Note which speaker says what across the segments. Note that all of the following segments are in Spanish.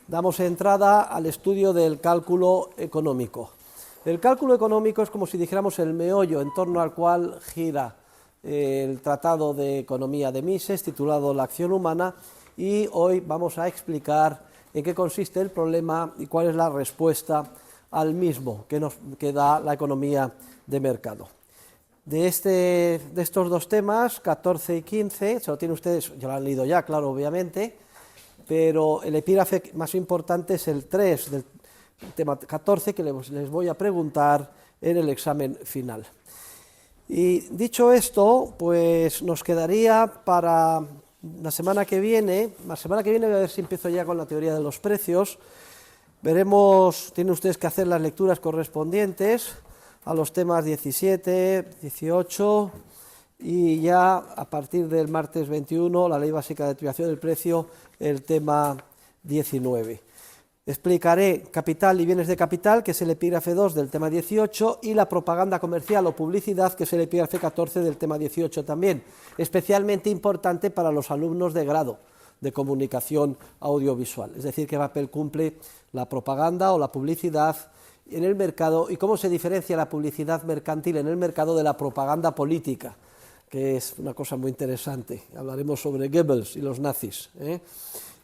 Speaker 1: damos entrada al estudio del cálculo económico. El cálculo económico es como si dijéramos el meollo en torno al cual gira el Tratado de Economía de Mises, titulado La acción humana, y hoy vamos a explicar en qué consiste el problema y cuál es la respuesta al mismo que da la economía de mercado. De estos dos temas, 14 y 15, se lo tienen ustedes, ya lo han leído ya, claro, obviamente, pero el epígrafe más importante es el 3 del tema 14, que les voy a preguntar en el examen final. Y dicho esto, pues nos quedaría para la semana que viene voy a ver si empiezo ya con la teoría de los precios. Veremos, tienen ustedes que hacer las lecturas correspondientes a los temas 17, 18 y ya a partir del martes 21, la ley básica de determinación del precio, el tema 19. Explicaré capital y bienes de capital, que es el epígrafe 2 del tema 18, y la propaganda comercial o publicidad, que es el epígrafe 14 del tema 18 también, especialmente importante para los alumnos de grado de comunicación audiovisual, es decir, qué papel cumple la propaganda o la publicidad en el mercado y cómo se diferencia la publicidad mercantil en el mercado de la propaganda política, que es una cosa muy interesante. Hablaremos sobre Goebbels y los nazis,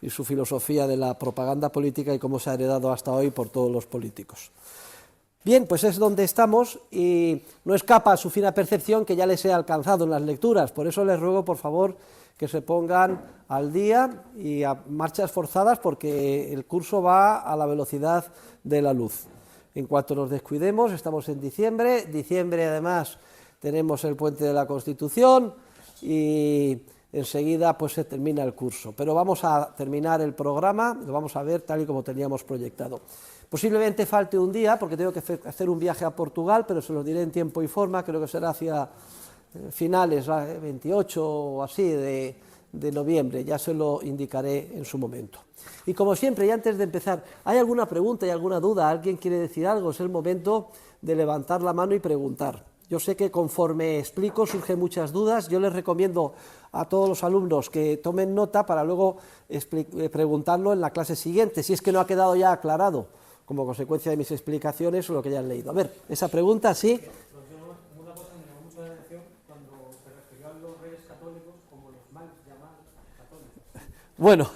Speaker 1: y su filosofía de la propaganda política y cómo se ha heredado hasta hoy por todos los políticos. Bien, pues es donde estamos y no escapa a su fina percepción que ya les he alcanzado en las lecturas, por eso les ruego, por favor, que se pongan al día y a marchas forzadas, porque el curso va a la velocidad de la luz. En cuanto nos descuidemos, estamos en diciembre además tenemos el puente de la Constitución y enseguida pues se termina el curso, pero vamos a terminar el programa, lo vamos a ver tal y como teníamos proyectado. Posiblemente falte un día porque tengo que hacer un viaje a Portugal, pero se lo diré en tiempo y forma, creo que será hacia finales, 28 o así de noviembre, ya se lo indicaré en su momento. Y como siempre, y antes de empezar, ¿hay alguna pregunta y alguna duda? ¿Alguien quiere decir algo? Es el momento de levantar la mano y preguntar. Yo sé que conforme explico surgen muchas dudas, yo les recomiendo a todos los alumnos que tomen nota para luego preguntarlo en la clase siguiente, si es que no ha quedado ya aclarado como consecuencia de mis explicaciones o lo que ya han leído. A ver, esa pregunta, ¿sí?
Speaker 2: Una cosa que me llamó mucho la atención cuando se refirió a los reyes católicos como los mal llamados católicos.
Speaker 1: Bueno,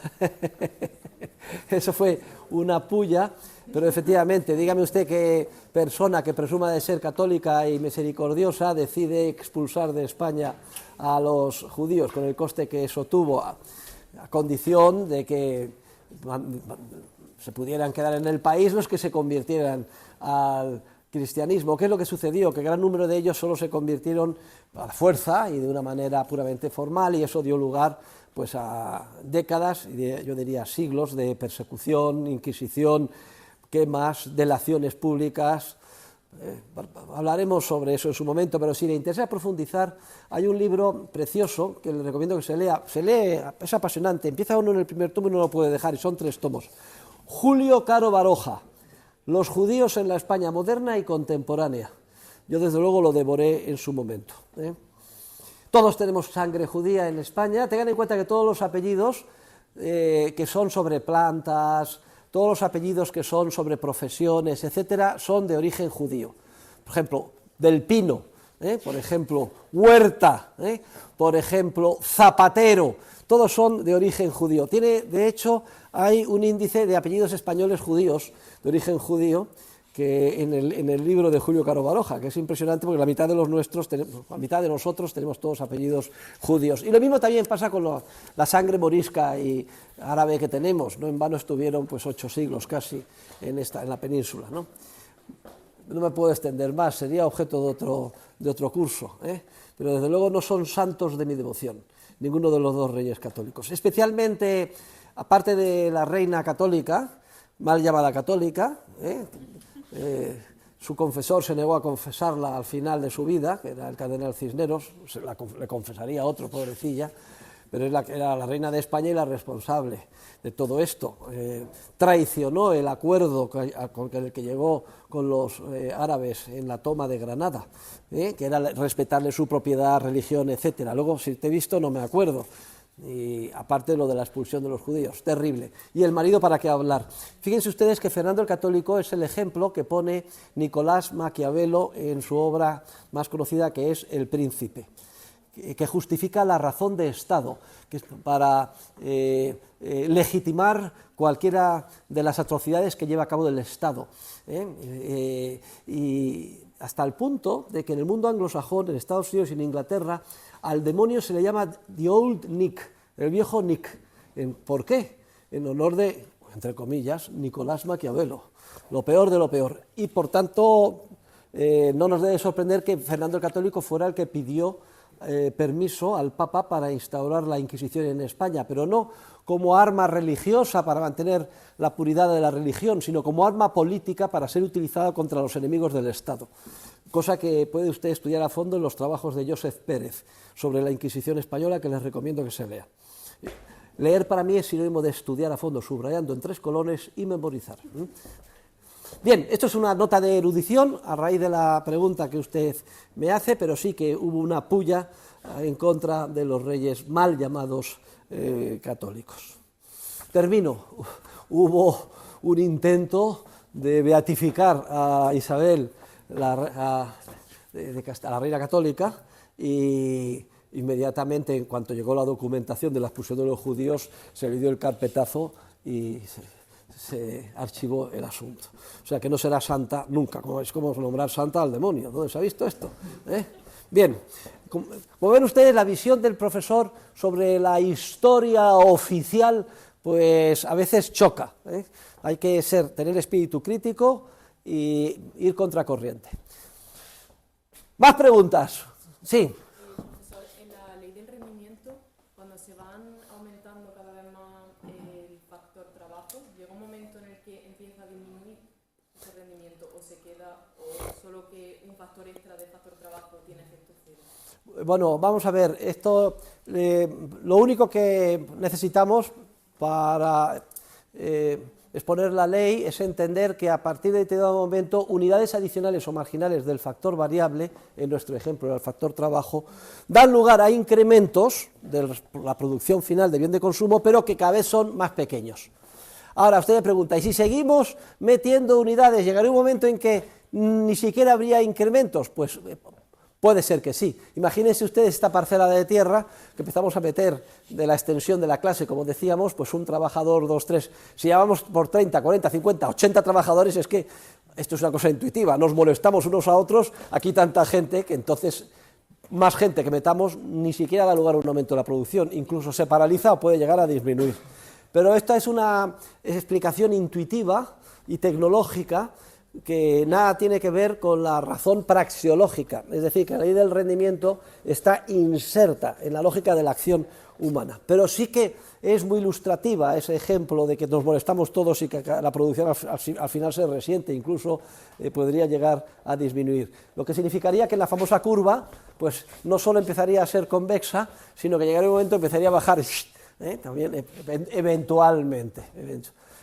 Speaker 1: eso fue una pulla, pero efectivamente, dígame usted qué persona que presuma de ser católica y misericordiosa decide expulsar de España a los judíos, con el coste que eso tuvo, a condición de que se pudieran quedar en el país los que se convirtieran al cristianismo. ¿Qué es lo que sucedió? Que gran número de ellos solo se convirtieron a la fuerza y de una manera puramente formal, y eso dio lugar pues a décadas, yo diría siglos, de persecución, inquisición, quemas, delaciones públicas. Hablaremos sobre eso en su momento, pero si le interesa profundizar, hay un libro precioso que le recomiendo que se lea, es apasionante, empieza uno en el primer tomo y no lo puede dejar, y son 3 tomos. Julio Caro Baroja, Los judíos en la España moderna y contemporánea. Yo desde luego lo devoré en su momento. Todos tenemos sangre judía en España. Tengan en cuenta que todos los apellidos que son sobre plantas, todos los apellidos que son sobre profesiones, etcétera, son de origen judío. Por ejemplo, Del Pino, por ejemplo, Huerta, por ejemplo, Zapatero, todos son de origen judío. De hecho, hay un índice de apellidos españoles judíos, de origen judío, que en el libro de Julio Caro Baroja, que es impresionante porque la mitad de nosotros tenemos todos apellidos judíos. Y lo mismo también pasa con la sangre morisca y árabe que tenemos, no en vano estuvieron pues 8 siglos casi en la península, ¿no? No me puedo extender más, sería objeto de otro curso, pero desde luego no son santos de mi devoción, ninguno de los 2 reyes católicos. Especialmente, aparte de la reina católica, mal llamada católica, su confesor se negó a confesarla al final de su vida, que era el cardenal Cisneros, le confesaría otro, pobrecilla, pero era la reina de España y la responsable de todo esto. Traicionó el acuerdo con el que llegó con los árabes en la toma de Granada, que era respetarle su propiedad, religión, etcétera. Luego, si te he visto, no me acuerdo. Y aparte lo de la expulsión de los judíos, terrible. Y el marido, ¿para qué hablar? Fíjense ustedes que Fernando el Católico es el ejemplo que pone Nicolás Maquiavelo en su obra más conocida, que es El Príncipe, que justifica la razón de Estado, que es para legitimar cualquiera de las atrocidades que lleva a cabo el Estado. Y hasta el punto de que en el mundo anglosajón, en Estados Unidos y en Inglaterra, al demonio se le llama The Old Nick, el viejo Nick. ¿Por qué? En honor de, entre comillas, Nicolás Maquiavelo, lo peor de lo peor. Y por tanto, no nos debe sorprender que Fernando el Católico fuera el que pidió permiso al Papa para instaurar la Inquisición en España, pero no como arma religiosa para mantener la puridad de la religión, sino como arma política para ser utilizada contra los enemigos del Estado. Cosa que puede usted estudiar a fondo en los trabajos de Joseph Pérez sobre la Inquisición española, que les recomiendo que se lea. Leer para mí es sinónimo de estudiar a fondo, subrayando en 3 colones y memorizar. Bien, esto es una nota de erudición a raíz de la pregunta que usted me hace, pero sí que hubo una pulla en contra de los reyes mal llamados católicos. Termino. Hubo un intento de beatificar a Isabel, la reina católica, y inmediatamente, en cuanto llegó la documentación de la expulsión de los judíos, se le dio el carpetazo y se archivó el asunto. O sea que no será santa nunca, es como nombrar santa al demonio. ¿Dónde se ha visto esto? Bien, como ven ustedes, la visión del profesor sobre la historia oficial, pues a veces choca. Hay que tener espíritu crítico y ir contracorriente. ¿Más preguntas? Sí.
Speaker 3: En la ley del rendimiento, cuando se van aumentando cada vez más el factor trabajo, ¿llega un momento en el que empieza a disminuir ese rendimiento o se queda, o solo que un factor extra de factor trabajo tiene efecto cero?
Speaker 1: Bueno, vamos a ver, esto, lo único que necesitamos para exponer la ley es entender que a partir de determinado momento unidades adicionales o marginales del factor variable, en nuestro ejemplo el factor trabajo, dan lugar a incrementos de la producción final de bien de consumo, pero que cada vez son más pequeños. Ahora usted me pregunta, ¿y si seguimos metiendo unidades, llegará un momento en que ni siquiera habría incrementos? Pues puede ser que sí. Imagínense ustedes esta parcela de tierra que empezamos a meter de la extensión de la clase, como decíamos, pues un trabajador, 2, 3, si llevamos por 30, 40, 50, 80 trabajadores, es que esto es una cosa intuitiva, nos molestamos unos a otros, aquí tanta gente, que entonces más gente que metamos ni siquiera da lugar a un aumento de la producción, incluso se paraliza o puede llegar a disminuir. Pero esta es una explicación intuitiva y tecnológica que nada tiene que ver con la razón praxeológica, es decir, que la ley del rendimiento está inserta en la lógica de la acción humana, pero sí que es muy ilustrativa ese ejemplo de que nos molestamos todos y que la producción al final se resiente, incluso podría llegar a disminuir, lo que significaría que la famosa curva pues no solo empezaría a ser convexa, sino que llegaría un momento empezaría a bajar también eventualmente.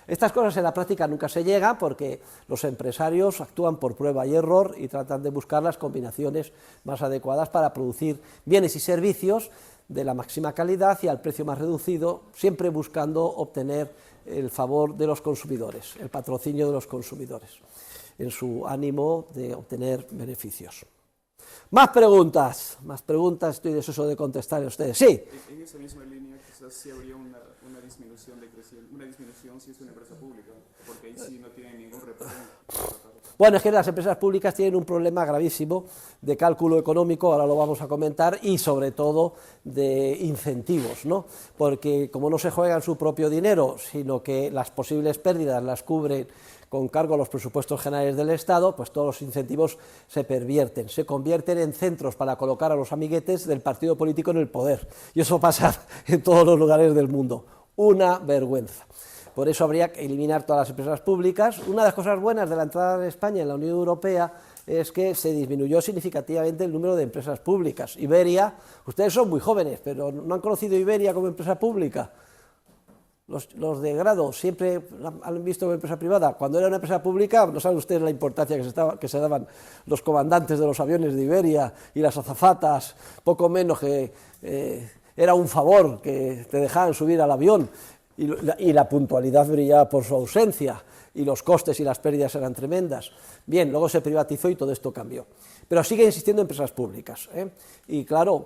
Speaker 1: Estas cosas en la práctica nunca se llega porque los empresarios actúan por prueba y error y tratan de buscar las combinaciones más adecuadas para producir bienes y servicios de la máxima calidad y al precio más reducido, siempre buscando obtener el favor de los consumidores, el patrocinio de los consumidores, en su ánimo de obtener beneficios. Más preguntas, estoy deseoso de contestar a ustedes. Sí.
Speaker 4: En esa misma línea quizás sí habría una disminución si es una empresa pública, porque ahí sí no tiene ningún representante.
Speaker 1: Bueno, es que las empresas públicas tienen un problema gravísimo de cálculo económico, ahora lo vamos a comentar, y sobre todo de incentivos, ¿no? Porque como no se juegan su propio dinero, sino que las posibles pérdidas las cubren con cargo a los presupuestos generales del Estado, pues todos los incentivos se pervierten, se convierten en centros para colocar a los amiguetes del partido político en el poder, y eso pasa en todos los lugares del mundo, una vergüenza. Por eso habría que eliminar todas las empresas públicas. Una de las cosas buenas de la entrada de España en la Unión Europea es que se disminuyó significativamente el número de empresas públicas. Iberia, ustedes son muy jóvenes, pero ¿no han conocido Iberia como empresa pública? Los de grado siempre han visto como empresa privada. Cuando era una empresa pública, no saben ustedes la importancia que se daban los comandantes de los aviones de Iberia y las azafatas, poco menos que era un favor que te dejaran subir al avión y la puntualidad brillaba por su ausencia y los costes y las pérdidas eran tremendas. Bien, luego se privatizó y todo esto cambió. Pero sigue existiendo empresas públicas, ¿eh? Y claro,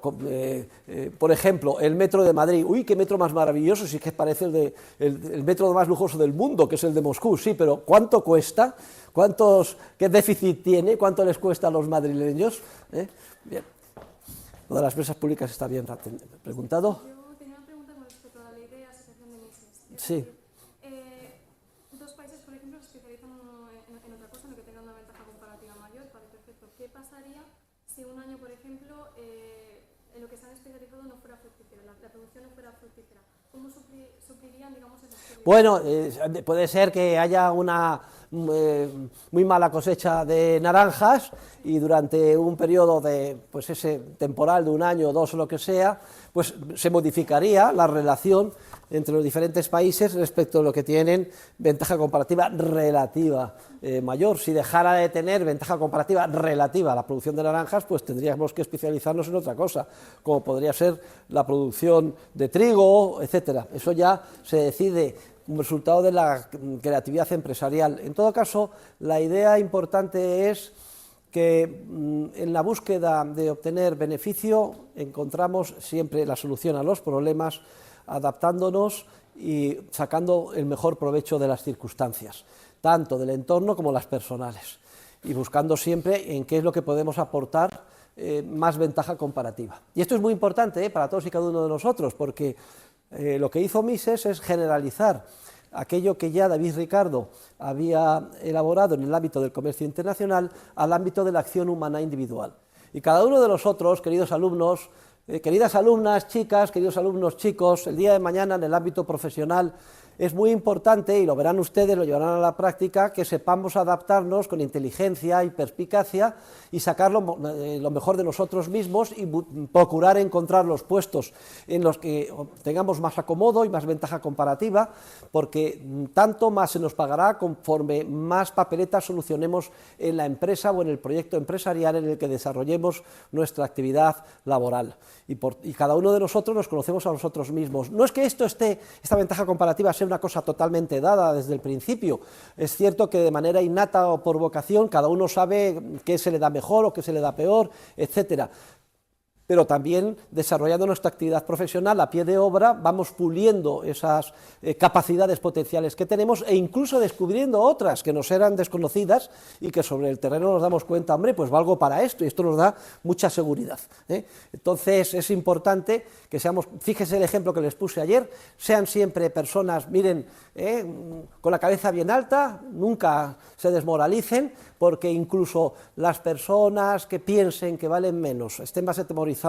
Speaker 1: por ejemplo, el metro de Madrid, uy, qué metro más maravilloso, si es que parece el metro más lujoso del mundo, que es el de Moscú, sí, pero ¿cuánto cuesta? ¿Qué déficit tiene? ¿Cuánto les cuesta a los madrileños? Bien, lo de las empresas públicas está bien preguntado.
Speaker 5: Yo tenía una pregunta con respecto a la ley de asociación de Mises.
Speaker 1: Sí.
Speaker 5: Dos países, por ejemplo, se especializan en otra cosa, en lo que tengan una ventaja comparativa mayor, vale, perfecto. ¿Qué pasaría si un año, por ejemplo, en lo que se han especializado no fuera fructífero, la producción no fuera fructífera? ¿Cómo suplirían, digamos, esas pérdidas?
Speaker 1: Bueno, puede ser que haya una muy mala cosecha de naranjas y durante un periodo de, pues ese temporal de un año o dos o lo que sea, pues se modificaría la relación entre los diferentes países respecto a lo que tienen ventaja comparativa relativa mayor. Si dejara de tener ventaja comparativa relativa a la producción de naranjas, pues tendríamos que especializarnos en otra cosa, como podría ser la producción de trigo, etcétera. Eso ya se decide como resultado de la creatividad empresarial. En todo caso, la idea importante es que en la búsqueda de obtener beneficio encontramos siempre la solución a los problemas, adaptándonos y sacando el mejor provecho de las circunstancias, tanto del entorno como las personales, y buscando siempre en qué es lo que podemos aportar más ventaja comparativa. Y esto es muy importante para todos y cada uno de nosotros, porque lo que hizo Mises es generalizar aquello que ya David Ricardo había elaborado en el ámbito del comercio internacional al ámbito de la acción humana individual. Y cada uno de nosotros, queridos alumnos, queridas alumnas, chicas, queridos alumnos, chicos, el día de mañana en el ámbito profesional es muy importante, y lo verán ustedes, lo llevarán a la práctica, que sepamos adaptarnos con inteligencia y perspicacia y sacar lo mejor de nosotros mismos y procurar encontrar los puestos en los que tengamos más acomodo y más ventaja comparativa, porque tanto más se nos pagará conforme más papeletas solucionemos en la empresa o en el proyecto empresarial en el que desarrollemos nuestra actividad laboral. Y cada uno de nosotros nos conocemos a nosotros mismos. No es que esta ventaja comparativa sea una cosa totalmente dada desde el principio. Es cierto que de manera innata o por vocación cada uno sabe qué se le da mejor o qué se le da peor, etcétera. Pero también desarrollando nuestra actividad profesional a pie de obra vamos puliendo esas capacidades potenciales que tenemos e incluso descubriendo otras que nos eran desconocidas y que sobre el terreno nos damos cuenta, hombre, pues valgo para esto, y esto nos da mucha seguridad, ¿eh? Entonces es importante que seamos, fíjese el ejemplo que les puse ayer, sean siempre personas, miren, con la cabeza bien alta, nunca se desmoralicen, porque incluso las personas que piensen que valen menos, estén más atemorizadas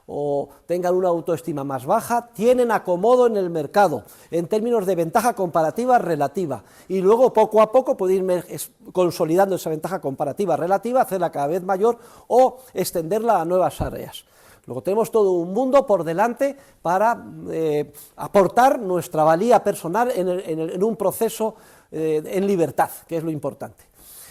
Speaker 1: o tengan una autoestima más baja, tienen acomodo en el mercado, en términos de ventaja comparativa relativa, y luego poco a poco pueden ir consolidando esa ventaja comparativa relativa, hacerla cada vez mayor o extenderla a nuevas áreas. Luego tenemos todo un mundo por delante para aportar nuestra valía personal en un proceso en libertad, que es lo importante.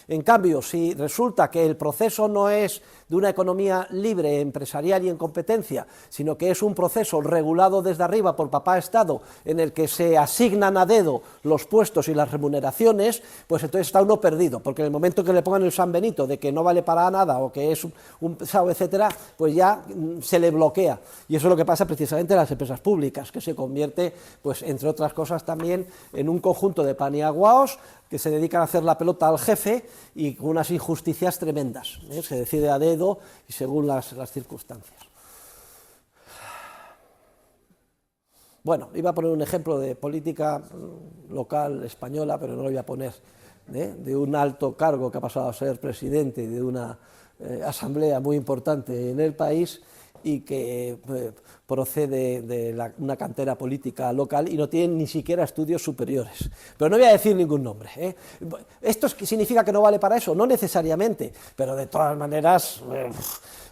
Speaker 1: En cambio, si resulta que el proceso no es de una economía libre, empresarial y en competencia, sino que es un proceso regulado desde arriba por papá Estado, en el que se asignan a dedo los puestos y las remuneraciones, pues entonces está uno perdido, porque en el momento que le pongan el San Benito de que no vale para nada o que es un pesado, etcétera, pues ya se le bloquea. Y eso es lo que pasa precisamente en las empresas públicas, que se convierte, pues entre otras cosas también, en un conjunto de paniaguaos que se dedican a hacer la pelota al jefe y con unas injusticias tremendas, ¿eh? Se decide a dedo y según las circunstancias. Bueno, iba a poner un ejemplo de política local española, pero no lo voy a poner, de un alto cargo que ha pasado a ser presidente de una asamblea muy importante en el país y que procede de una cantera política local y no tiene ni siquiera estudios superiores. Pero no voy a decir ningún nombre, ¿eh? ¿Esto significa que no vale para eso? No necesariamente, pero de todas maneras,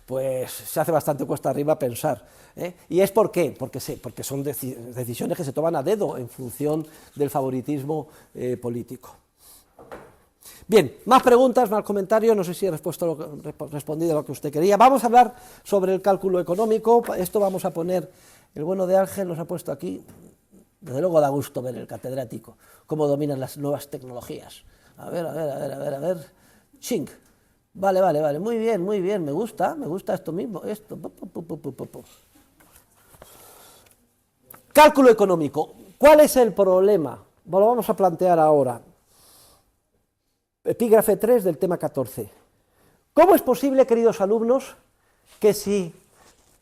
Speaker 1: pues se hace bastante cuesta arriba pensar, ¿eh? ¿Y es por qué? Porque son decisiones que se toman a dedo en función del favoritismo político. Bien, más preguntas, más comentarios, no sé si he respondido a lo que usted quería. Vamos a hablar sobre el cálculo económico, esto vamos a poner El bueno de Ángel nos ha puesto aquí, desde luego da gusto ver el catedrático, cómo dominan las nuevas tecnologías. A ver. Ching. Vale, muy bien, me gusta esto mismo, esto. Cálculo económico. ¿Cuál es el problema? Bueno, lo vamos a plantear ahora. Epígrafe 3 del tema 14. ¿Cómo es posible, queridos alumnos, que si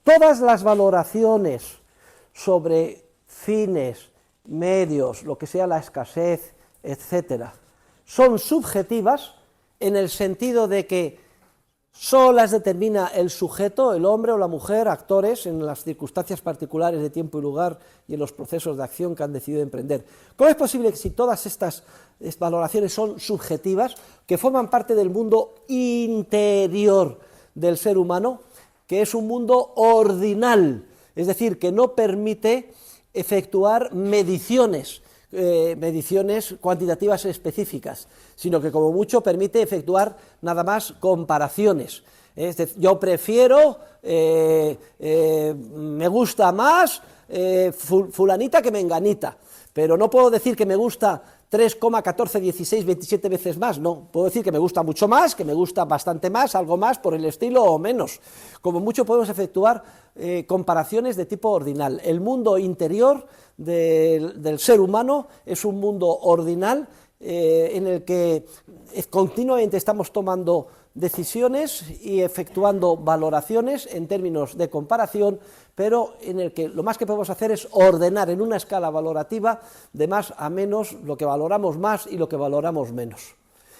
Speaker 1: todas las valoraciones sobre fines, medios, lo que sea la escasez, etcétera, son subjetivas, en el sentido de que solo las determina el sujeto, el hombre o la mujer, actores, en las circunstancias particulares de tiempo y lugar y en los procesos de acción que han decidido emprender? ¿Cómo es posible que si todas estas valoraciones son subjetivas, que forman parte del mundo interior del ser humano, que es un mundo ordinal, es decir, que no permite efectuar mediciones cuantitativas específicas, sino que como mucho permite efectuar nada más comparaciones? Es decir, yo prefiero, me gusta más fulanita que menganita, pero no puedo decir que me gusta 3,14, 16, 27 veces más, no, puedo decir que me gusta mucho más, que me gusta bastante más, algo más por el estilo o menos. Como mucho podemos efectuar comparaciones de tipo ordinal. El mundo interior del ser humano es un mundo ordinal en el que continuamente estamos tomando decisiones y efectuando valoraciones en términos de comparación, pero en el que lo más que podemos hacer es ordenar en una escala valorativa de más a menos lo que valoramos más y lo que valoramos menos.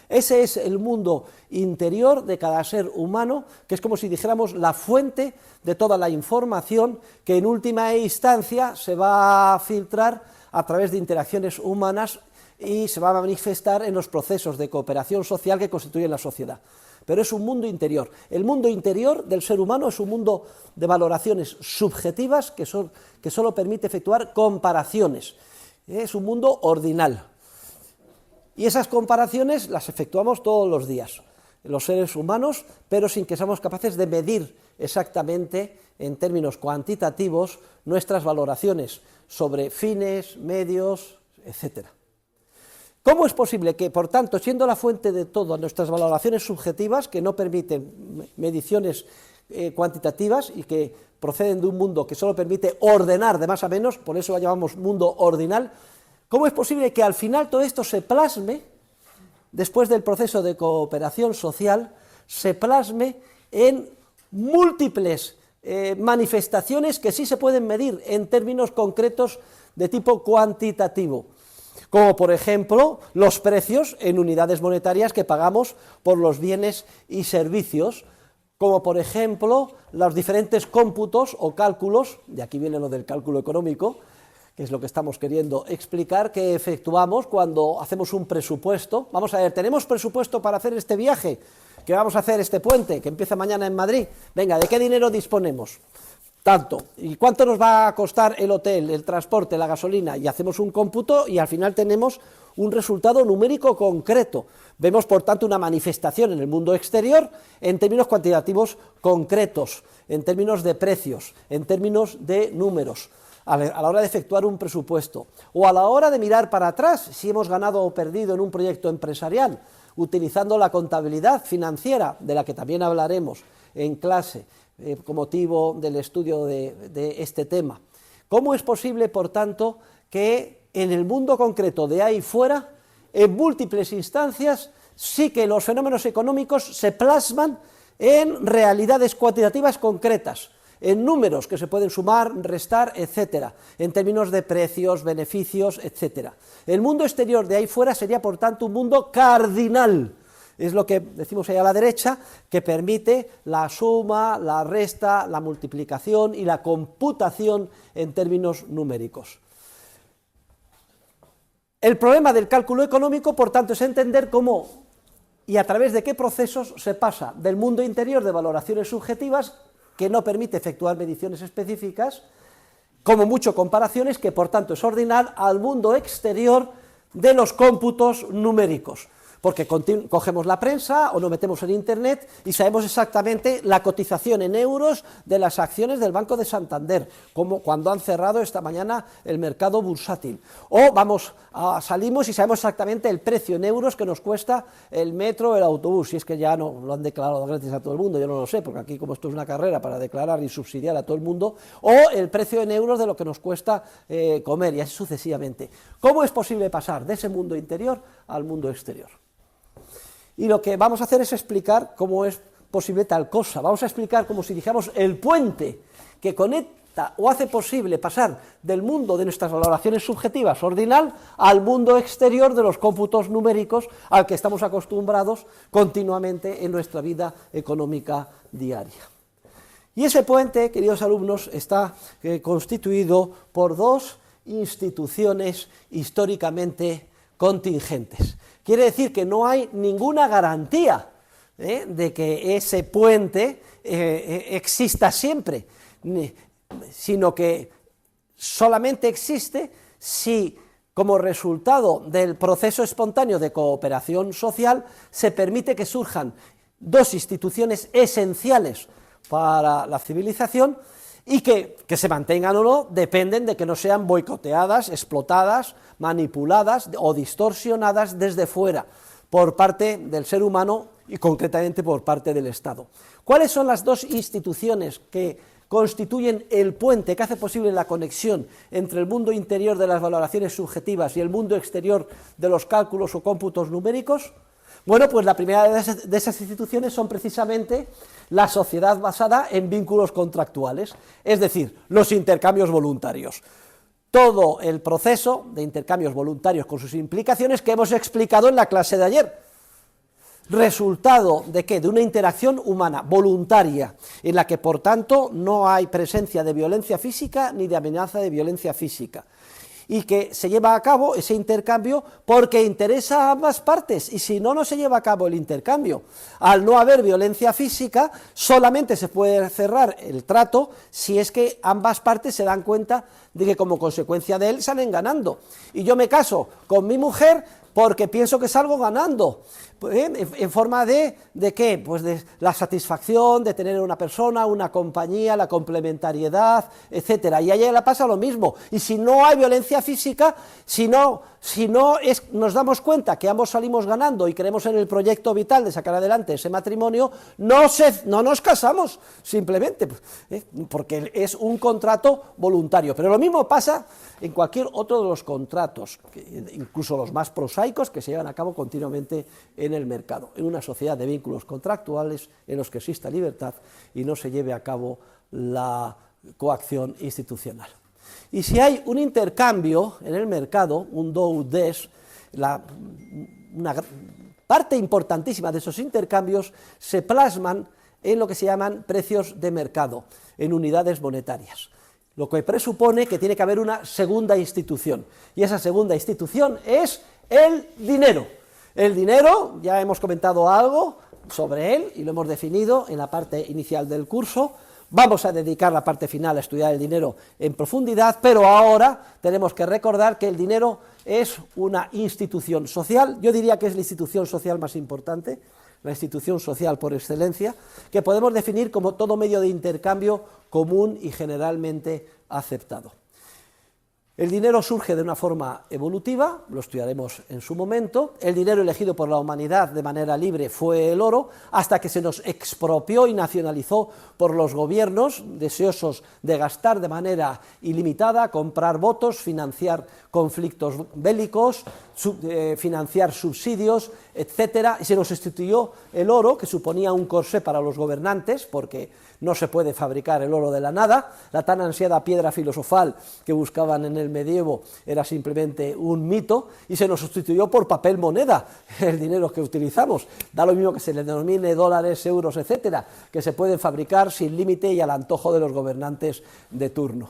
Speaker 1: Ese es el mundo interior de cada ser humano, que es como si dijéramos la fuente de toda la información que en última instancia se va a filtrar a través de interacciones humanas y se va a manifestar en los procesos de cooperación social que constituyen la sociedad. Pero es un mundo interior. El mundo interior del ser humano es un mundo de valoraciones subjetivas que solo permite efectuar comparaciones. Es un mundo ordinal. Y esas comparaciones las efectuamos todos los días, los seres humanos, pero sin que seamos capaces de medir exactamente, en términos cuantitativos, nuestras valoraciones sobre fines, medios, etcétera. ¿Cómo es posible que, por tanto, siendo la fuente de todo nuestras valoraciones subjetivas, que no permiten mediciones cuantitativas y que proceden de un mundo que solo permite ordenar de más a menos, por eso lo llamamos mundo ordinal, cómo es posible que al final todo esto se plasme, después del proceso de cooperación social, se plasme en múltiples manifestaciones que sí se pueden medir en términos concretos de tipo cuantitativo? Como por ejemplo los precios en unidades monetarias que pagamos por los bienes y servicios, como por ejemplo los diferentes cómputos o cálculos, de aquí viene lo del cálculo económico, que es lo que estamos queriendo explicar, que efectuamos cuando hacemos un presupuesto. Vamos a ver, ¿tenemos presupuesto para hacer este viaje? ¿Que vamos a hacer este puente que empieza mañana en Madrid? Venga, ¿de qué dinero disponemos? Tanto. ¿Y cuánto nos va a costar el hotel, el transporte, la gasolina? Y hacemos un cómputo y al final tenemos un resultado numérico concreto. Vemos, por tanto, una manifestación en el mundo exterior en términos cuantitativos concretos, en términos de precios, en términos de números, a la hora de efectuar un presupuesto, o a la hora de mirar para atrás si hemos ganado o perdido en un proyecto empresarial, utilizando la contabilidad financiera, de la que también hablaremos en clase, con motivo del estudio de este tema. ¿Cómo es posible, por tanto, que en el mundo concreto de ahí fuera, en múltiples instancias, sí que los fenómenos económicos se plasman en realidades cuantitativas concretas, en números que se pueden sumar, restar, etcétera, en términos de precios, beneficios, etcétera? El mundo exterior de ahí fuera sería, por tanto, un mundo cardinal. Es lo que decimos ahí a la derecha, que permite la suma, la resta, la multiplicación y la computación en términos numéricos. El problema del cálculo económico, por tanto, es entender cómo y a través de qué procesos se pasa del mundo interior de valoraciones subjetivas, que no permite efectuar mediciones específicas, como mucho comparaciones, que por tanto es ordinal, al mundo exterior de los cómputos numéricos. porque cogemos la prensa o nos metemos en internet y sabemos exactamente la cotización en euros de las acciones del Banco de Santander, como cuando han cerrado esta mañana el mercado bursátil. O salimos y sabemos exactamente el precio en euros que nos cuesta el metro o el autobús, si es que ya no lo han declarado gratis a todo el mundo, yo no lo sé, porque aquí como esto es una carrera para declarar y subsidiar a todo el mundo, o el precio en euros de lo que nos cuesta comer, y así sucesivamente. ¿Cómo es posible pasar de ese mundo interior al mundo exterior? Y lo que vamos a hacer es explicar cómo es posible tal cosa. Vamos a explicar como si dijéramos el puente que conecta o hace posible pasar del mundo de nuestras valoraciones subjetivas ordinal al mundo exterior de los cómputos numéricos al que estamos acostumbrados continuamente en nuestra vida económica diaria. Y ese puente, queridos alumnos, está constituido por dos instituciones históricamente contingentes. Quiere decir que no hay ninguna garantía de que ese puente exista siempre, sino que solamente existe si, como resultado del proceso espontáneo de cooperación social, se permite que surjan dos instituciones esenciales para la civilización y que se mantengan o no dependen de que no sean boicoteadas, explotadas, manipuladas o distorsionadas desde fuera por parte del ser humano y concretamente por parte del Estado. ¿Cuáles son las dos instituciones que constituyen el puente que hace posible la conexión entre el mundo interior de las valoraciones subjetivas y el mundo exterior de los cálculos o cómputos numéricos? Bueno, pues la primera de esas instituciones son precisamente la sociedad basada en vínculos contractuales, es decir, los intercambios voluntarios. Todo el proceso de intercambios voluntarios con sus implicaciones que hemos explicado en la clase de ayer. ¿Resultado de qué? De una interacción humana, voluntaria, en la que por tanto no hay presencia de violencia física ni de amenaza de violencia física. Y que se lleva a cabo ese intercambio porque interesa a ambas partes, y si no se lleva a cabo el intercambio, al no haber violencia física, solamente se puede cerrar el trato si es que ambas partes se dan cuenta de que como consecuencia de él salen ganando. Y yo me caso con mi mujer porque pienso que salgo ganando, en forma de ¿qué? Pues de la satisfacción de tener una persona, una compañía, la complementariedad, etcétera. Y a ella le pasa lo mismo. Y si no hay violencia física, si no nos damos cuenta que ambos salimos ganando y creemos en el proyecto vital de sacar adelante ese matrimonio, no nos casamos, simplemente, porque es un contrato voluntario. Pero lo mismo pasa en cualquier otro de los contratos, incluso los más prosaicos que se llevan a cabo continuamente en el mercado, en una sociedad de vínculos contractuales en los que exista libertad y no se lleve a cabo la coacción institucional. Y si hay un intercambio en el mercado, un do-des, una parte importantísima de esos intercambios se plasman en lo que se llaman precios de mercado, en unidades monetarias, lo que presupone que tiene que haber una segunda institución, y esa segunda institución es el dinero. El dinero, ya hemos comentado algo sobre él y lo hemos definido en la parte inicial del curso. Vamos a dedicar la parte final a estudiar el dinero en profundidad, pero ahora tenemos que recordar que el dinero es una institución social, yo diría que es la institución social más importante, la institución social por excelencia, que podemos definir como todo medio de intercambio común y generalmente aceptado. El dinero surge de una forma evolutiva, lo estudiaremos en su momento. El dinero elegido por la humanidad de manera libre fue el oro, hasta que se nos expropió y nacionalizó por los gobiernos deseosos de gastar de manera ilimitada, comprar votos, financiar conflictos bélicos, financiar subsidios, etcétera, y se nos sustituyó el oro, que suponía un corsé para los gobernantes, porque no se puede fabricar el oro de la nada, la tan ansiada piedra filosofal que buscaban en el medievo era simplemente un mito, y se nos sustituyó por papel moneda, el dinero que utilizamos, da lo mismo que se le denomine dólares, euros, etcétera, que se pueden fabricar sin límite y al antojo de los gobernantes de turno.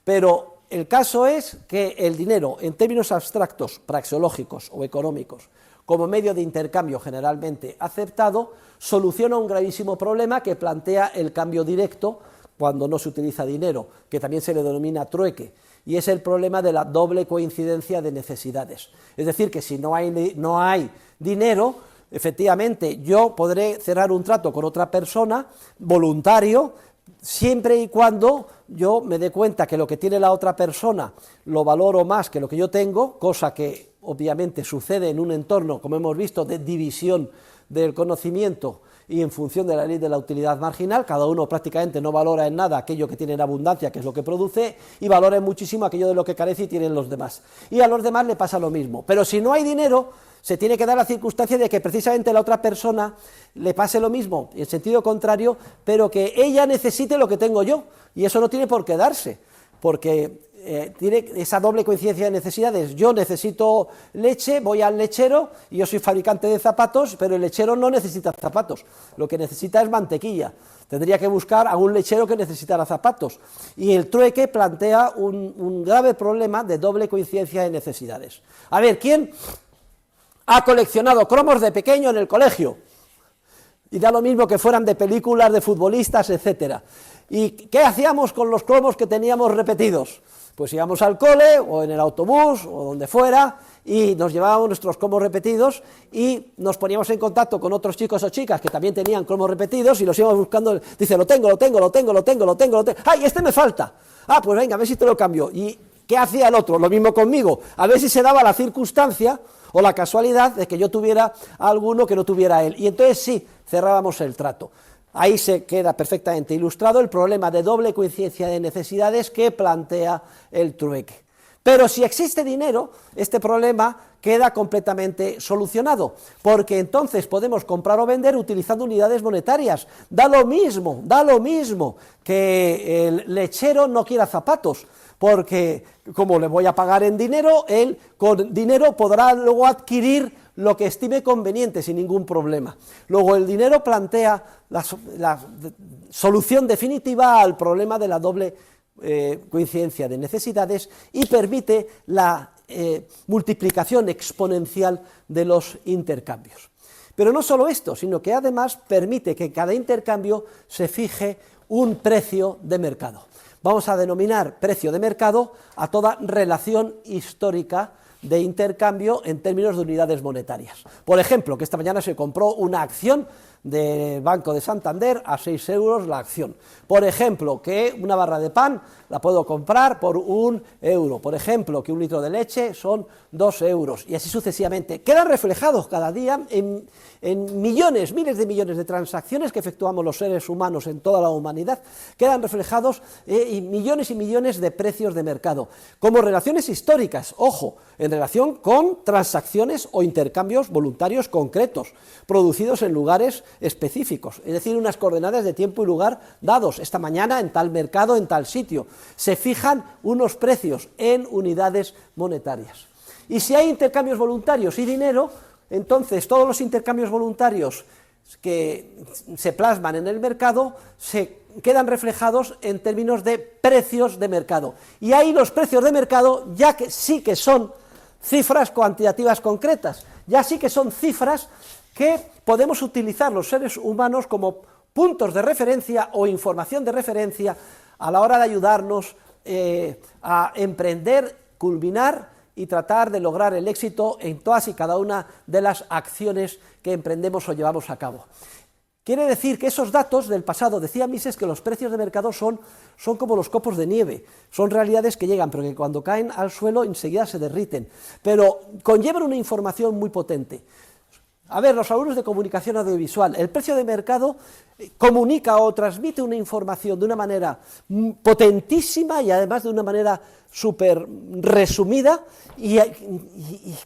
Speaker 1: Pero el caso es que el dinero, en términos abstractos, praxeológicos o económicos, como medio de intercambio generalmente aceptado, soluciona un gravísimo problema que plantea el cambio directo cuando no se utiliza dinero, que también se le denomina trueque, y es el problema de la doble coincidencia de necesidades. Es decir, que si no hay dinero, efectivamente yo podré cerrar un trato con otra persona, voluntario, siempre y cuando yo me dé cuenta que lo que tiene la otra persona lo valoro más que lo que yo tengo, cosa que obviamente sucede en un entorno, como hemos visto, de división del conocimiento y en función de la ley de la utilidad marginal, cada uno prácticamente no valora en nada aquello que tiene en abundancia, que es lo que produce, y valora muchísimo aquello de lo que carece y tienen los demás. Y a los demás le pasa lo mismo. Pero si no hay dinero, se tiene que dar la circunstancia de que precisamente la otra persona le pase lo mismo, en sentido contrario, pero que ella necesite lo que tengo yo, y eso no tiene por qué darse, porque tiene esa doble coincidencia de necesidades. Yo necesito leche, voy al lechero, y yo soy fabricante de zapatos, pero el lechero no necesita zapatos, lo que necesita es mantequilla. Tendría que buscar a un lechero que necesitara zapatos, y el trueque plantea un grave problema de doble coincidencia de necesidades. A ver, ¿quién ha coleccionado cromos de pequeño en el colegio? Y da lo mismo que fueran de películas, de futbolistas, etcétera. ¿Y qué hacíamos con los cromos que teníamos repetidos? Pues íbamos al cole, o en el autobús, o donde fuera, y nos llevábamos nuestros cromos repetidos, y nos poníamos en contacto con otros chicos o chicas que también tenían cromos repetidos, y los íbamos buscando. Dice, lo tengo, ¡ay, este me falta! Ah, pues venga, a ver si te lo cambio. ¿Y qué hacía el otro? Lo mismo conmigo, a ver si se daba la circunstancia o la casualidad de que yo tuviera a alguno que no tuviera él, y entonces sí, cerrábamos el trato. Ahí se queda perfectamente ilustrado el problema de doble coincidencia de necesidades que plantea el trueque. Pero si existe dinero, este problema queda completamente solucionado, porque entonces podemos comprar o vender utilizando unidades monetarias. Da lo mismo que el lechero no quiera zapatos, porque como le voy a pagar en dinero, él con dinero podrá luego adquirir lo que estime conveniente sin ningún problema. Luego el dinero plantea la solución definitiva al problema de la doble coincidencia de necesidades y permite la multiplicación exponencial de los intercambios. Pero no solo esto, sino que además permite que en cada intercambio se fije un precio de mercado. Vamos a denominar precio de mercado a toda relación histórica de intercambio en términos de unidades monetarias. Por ejemplo, que esta mañana se compró una acción del Banco de Santander a 6 euros la acción. Por ejemplo, que una barra de pan la puedo comprar por 1 euro. Por ejemplo, que un litro de leche son 2 euros. Y así sucesivamente. Quedan reflejados cada día en millones, miles de millones de transacciones que efectuamos los seres humanos en toda la humanidad. Quedan reflejados y millones de precios de mercado. Como relaciones históricas, ojo, en relación con transacciones o intercambios voluntarios concretos, producidos en lugares específicos, es decir, unas coordenadas de tiempo y lugar dados. Esta mañana en tal mercado, en tal sitio. Se fijan unos precios en unidades monetarias. Y si hay intercambios voluntarios y dinero, entonces todos los intercambios voluntarios que se plasman en el mercado se quedan reflejados en términos de precios de mercado. Y ahí los precios de mercado ya que sí que son cifras cuantitativas concretas, ya sí que son cifras que podemos utilizar los seres humanos como puntos de referencia o información de referencia a la hora de ayudarnos a emprender, culminar y tratar de lograr el éxito en todas y cada una de las acciones que emprendemos o llevamos a cabo. Quiere decir que esos datos del pasado, decía Mises que los precios de mercado son como los copos de nieve, son realidades que llegan, pero que cuando caen al suelo enseguida se derriten, pero conllevan una información muy potente. A ver, los alumnos de comunicación audiovisual, el precio de mercado comunica o transmite una información de una manera potentísima y además de una manera súper resumida y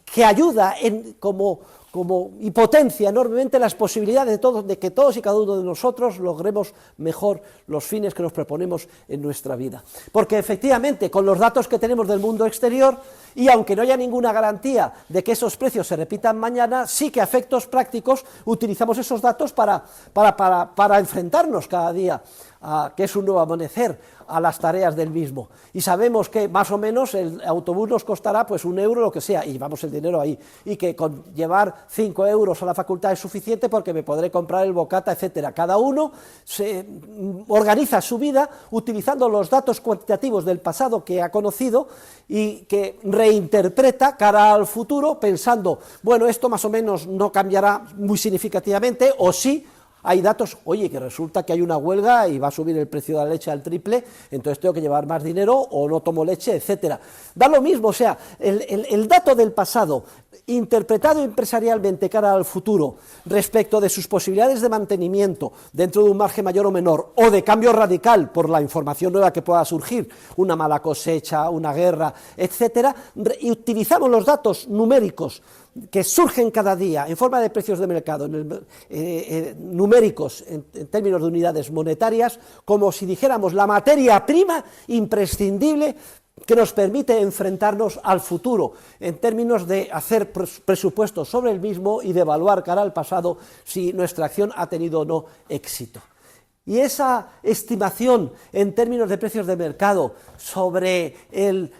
Speaker 1: que ayuda y potencia enormemente las posibilidades de que todos y cada uno de nosotros logremos mejor los fines que nos proponemos en nuestra vida. Porque efectivamente, con los datos que tenemos del mundo exterior, y aunque no haya ninguna garantía de que esos precios se repitan mañana, sí que a efectos prácticos utilizamos esos datos para enfrentarnos cada día a que es un nuevo amanecer, a las tareas del mismo. Y sabemos que más o menos el autobús nos costará pues 1 euro, lo que sea, y llevamos el dinero ahí, y que con llevar 5 euros a la facultad es suficiente porque me podré comprar el bocata, etcétera. Cada uno se organiza su vida utilizando los datos cuantitativos del pasado que ha conocido y que reinterpreta cara al futuro pensando, bueno, esto más o menos no cambiará muy significativamente, o sí. Hay datos, oye, que resulta que hay una huelga y va a subir el precio de la leche al triple, entonces tengo que llevar más dinero o no tomo leche, etcétera. Da lo mismo, o sea, el dato del pasado, interpretado empresarialmente cara al futuro, respecto de sus posibilidades de mantenimiento dentro de un margen mayor o menor, o de cambio radical por la información nueva que pueda surgir, una mala cosecha, una guerra, etcétera, y utilizamos los datos numéricos que surgen cada día en forma de precios de mercado, numéricos en términos de unidades monetarias, como si dijéramos la materia prima imprescindible que nos permite enfrentarnos al futuro, en términos de hacer presupuestos sobre el mismo y de evaluar cara al pasado si nuestra acción ha tenido o no éxito. Y esa estimación en términos de precios de mercado sobre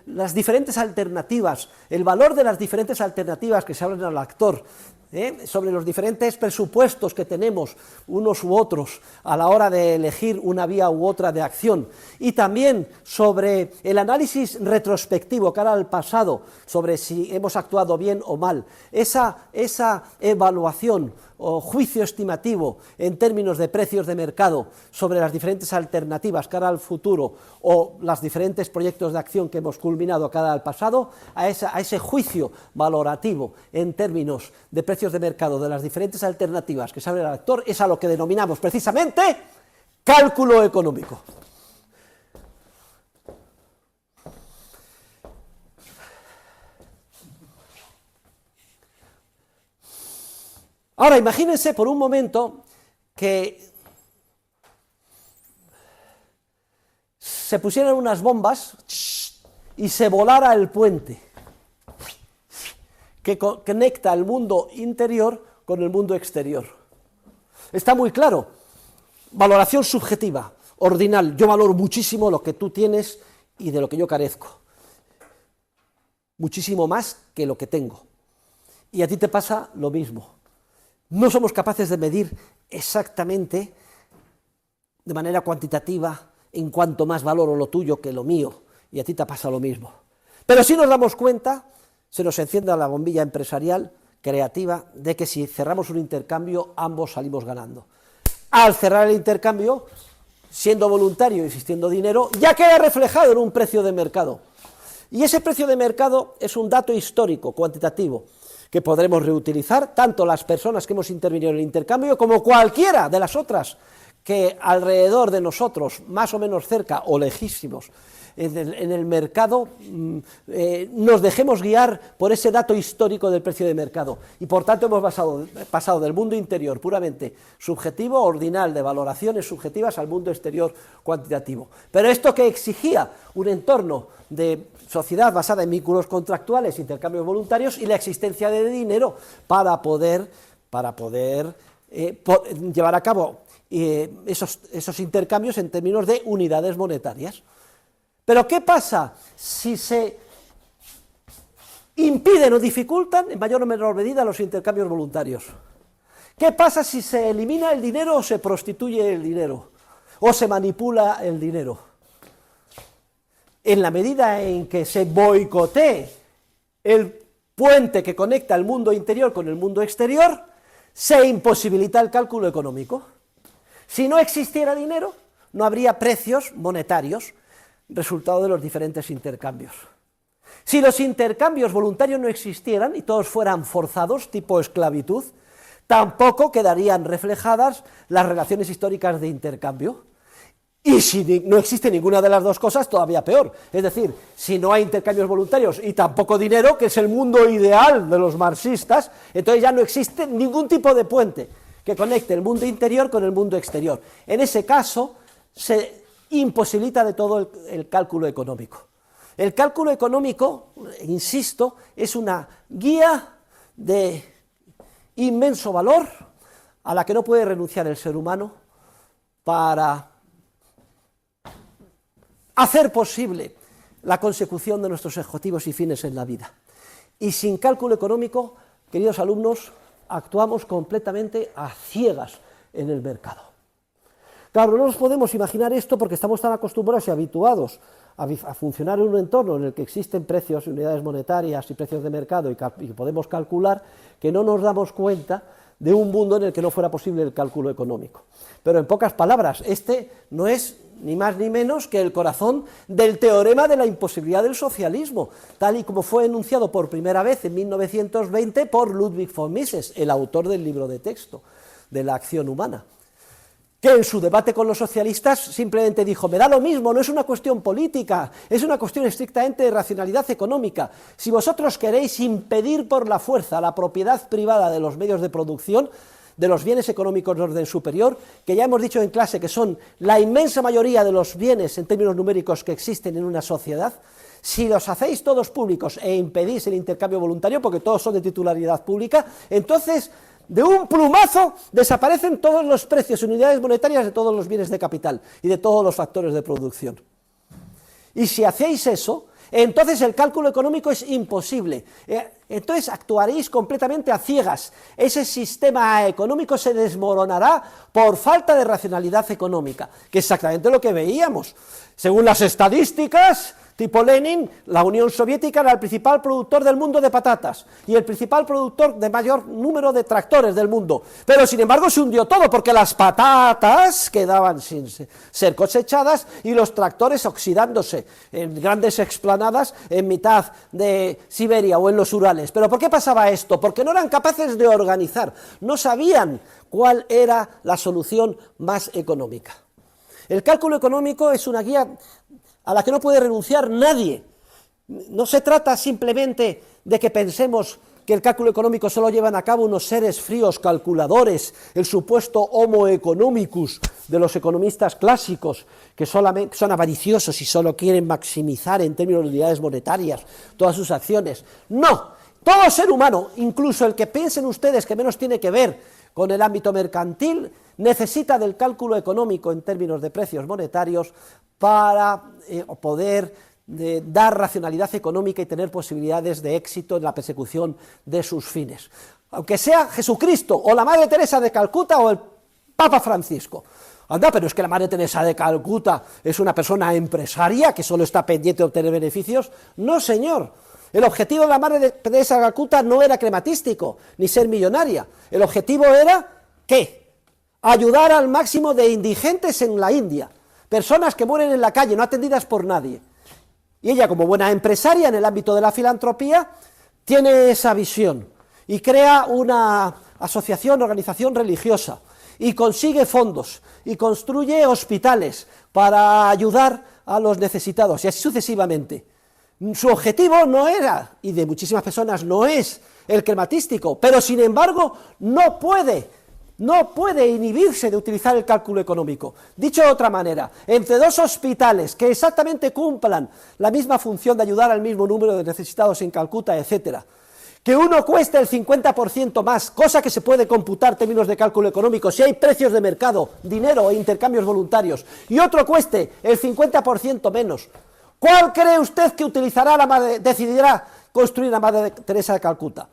Speaker 1: las diferentes alternativas, el valor de las diferentes alternativas que se abren al actor, sobre los diferentes presupuestos que tenemos unos u otros a la hora de elegir una vía u otra de acción, y también sobre el análisis retrospectivo cara al pasado, sobre si hemos actuado bien o mal, esa evaluación o juicio estimativo en términos de precios de mercado sobre las diferentes alternativas cara al futuro o los diferentes proyectos de acción que hemos culminado cara al pasado, a ese juicio valorativo en términos de precios de mercado de las diferentes alternativas que se abre al actor, es a lo que denominamos precisamente cálculo económico. Ahora, imagínense por un momento que se pusieran unas bombas y se volara el puente que conecta el mundo interior con el mundo exterior. Está muy claro, valoración subjetiva, ordinal, yo valoro muchísimo lo que tú tienes y de lo que yo carezco, muchísimo más que lo que tengo, y a ti te pasa lo mismo. No somos capaces de medir exactamente, de manera cuantitativa, en cuanto más valoro lo tuyo que lo mío, y a ti te pasa lo mismo. Pero si nos damos cuenta, se nos enciende la bombilla empresarial creativa de que si cerramos un intercambio, ambos salimos ganando. Al cerrar el intercambio, siendo voluntario y existiendo dinero, ya queda reflejado en un precio de mercado. Y ese precio de mercado es un dato histórico, cuantitativo, que podremos reutilizar tanto las personas que hemos intervenido en el intercambio como cualquiera de las otras que alrededor de nosotros, más o menos cerca o lejísimos, en el mercado, nos dejemos guiar por ese dato histórico del precio de mercado. Y por tanto hemos pasado del mundo interior puramente subjetivo, ordinal, de valoraciones subjetivas, al mundo exterior cuantitativo. Pero esto que exigía un entorno de sociedad basada en vínculos contractuales, intercambios voluntarios y la existencia de dinero para poder llevar a cabo esos intercambios en términos de unidades monetarias. Pero ¿qué pasa si se impiden o dificultan en mayor o menor medida los intercambios voluntarios? ¿Qué pasa si se elimina el dinero o se prostituye el dinero? ¿O se manipula el dinero? En la medida en que se boicotee el puente que conecta el mundo interior con el mundo exterior, se imposibilita el cálculo económico. Si no existiera dinero, no habría precios monetarios, resultado de los diferentes intercambios. Si los intercambios voluntarios no existieran y todos fueran forzados, tipo esclavitud, tampoco quedarían reflejadas las relaciones históricas de intercambio. Y si no existe ninguna de las dos cosas, todavía peor. Es decir, si no hay intercambios voluntarios y tampoco dinero, que es el mundo ideal de los marxistas, entonces ya no existe ningún tipo de puente que conecte el mundo interior con el mundo exterior. En ese caso, se imposibilita de todo el cálculo económico. El cálculo económico, insisto, es una guía de inmenso valor a la que no puede renunciar el ser humano para hacer posible la consecución de nuestros objetivos y fines en la vida. Y sin cálculo económico, queridos alumnos, actuamos completamente a ciegas en el mercado. Claro, no nos podemos imaginar esto porque estamos tan acostumbrados y habituados a funcionar en un entorno en el que existen precios, unidades monetarias y precios de mercado y podemos calcular, que no nos damos cuenta de un mundo en el que no fuera posible el cálculo económico. Pero en pocas palabras, este no es ni más ni menos que el corazón del teorema de la imposibilidad del socialismo, tal y como fue enunciado por primera vez en 1920 por Ludwig von Mises, el autor del libro de texto de la acción humana, que en su debate con los socialistas simplemente dijo: me da lo mismo, no es una cuestión política, es una cuestión estrictamente de racionalidad económica. Si vosotros queréis impedir por la fuerza la propiedad privada de los medios de producción, de los bienes económicos de orden superior, que ya hemos dicho en clase que son la inmensa mayoría de los bienes en términos numéricos que existen en una sociedad, si los hacéis todos públicos e impedís el intercambio voluntario, porque todos son de titularidad pública, entonces de un plumazo desaparecen todos los precios y unidades monetarias de todos los bienes de capital y de todos los factores de producción. Y si hacéis eso, entonces el cálculo económico es imposible. Entonces actuaréis completamente a ciegas. Ese sistema económico se desmoronará por falta de racionalidad económica, que es exactamente lo que veíamos. Según las estadísticas tipo Lenin, la Unión Soviética era el principal productor del mundo de patatas y el principal productor de mayor número de tractores del mundo, pero sin embargo se hundió todo porque las patatas quedaban sin ser cosechadas y los tractores oxidándose en grandes explanadas en mitad de Siberia o en los Urales. ¿Pero por qué pasaba esto? Porque no eran capaces de organizar, no sabían cuál era la solución más económica. El cálculo económico es una guía a la que no puede renunciar nadie. No se trata simplemente de que pensemos que el cálculo económico solo llevan a cabo unos seres fríos calculadores, el supuesto homo economicus de los economistas clásicos, que solamente son avariciosos y solo quieren maximizar en términos de unidades monetarias todas sus acciones. No, todo ser humano, incluso el que piensen ustedes que menos tiene que ver con el ámbito mercantil, necesita del cálculo económico en términos de precios monetarios para poder dar racionalidad económica y tener posibilidades de éxito en la persecución de sus fines. Aunque sea Jesucristo, o la Madre Teresa de Calcuta, o el Papa Francisco. Anda, pero es que la Madre Teresa de Calcuta es una persona empresaria que solo está pendiente de obtener beneficios. No, señor. El objetivo de la Madre Teresa de Calcuta no era crematístico, ni ser millonaria. El objetivo era, ¿qué? Ayudar al máximo de indigentes en la India. Personas que mueren en la calle, no atendidas por nadie. Y ella, como buena empresaria en el ámbito de la filantropía, tiene esa visión y crea una asociación, organización religiosa y consigue fondos y construye hospitales para ayudar a los necesitados y así sucesivamente. Su objetivo no era, y de muchísimas personas no es, el crematístico, pero sin embargo no puede inhibirse de utilizar el cálculo económico. Dicho de otra manera, entre dos hospitales que exactamente cumplan la misma función de ayudar al mismo número de necesitados en Calcuta, etcétera, que uno cueste el 50% más, cosa que se puede computar en términos de cálculo económico si hay precios de mercado, dinero e intercambios voluntarios, y otro cueste el 50% menos, ¿cuál cree usted que decidirá construir la Madre Teresa de Calcuta?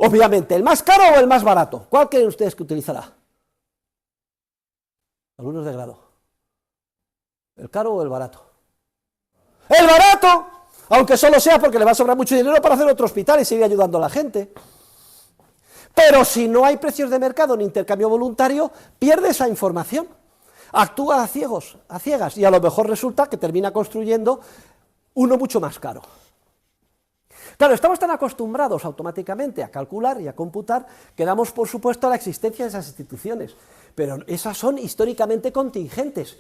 Speaker 1: Obviamente, ¿el más caro o el más barato? ¿Cuál creen ustedes que utilizará? Alumnos de grado. ¿El caro o el barato? ¡El barato! Aunque solo sea porque le va a sobrar mucho dinero para hacer otro hospital y seguir ayudando a la gente. Pero si no hay precios de mercado ni intercambio voluntario, pierde esa información. Actúa a ciegas, y a lo mejor resulta que termina construyendo uno mucho más caro. Claro, estamos tan acostumbrados automáticamente a calcular y a computar que damos por supuesto la existencia de esas instituciones, pero esas son históricamente contingentes.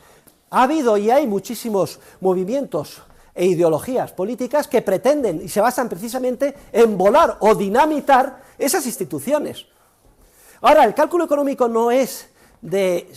Speaker 1: Ha habido y hay muchísimos movimientos e ideologías políticas que pretenden y se basan precisamente en volar o dinamitar esas instituciones. Ahora, el cálculo económico no es de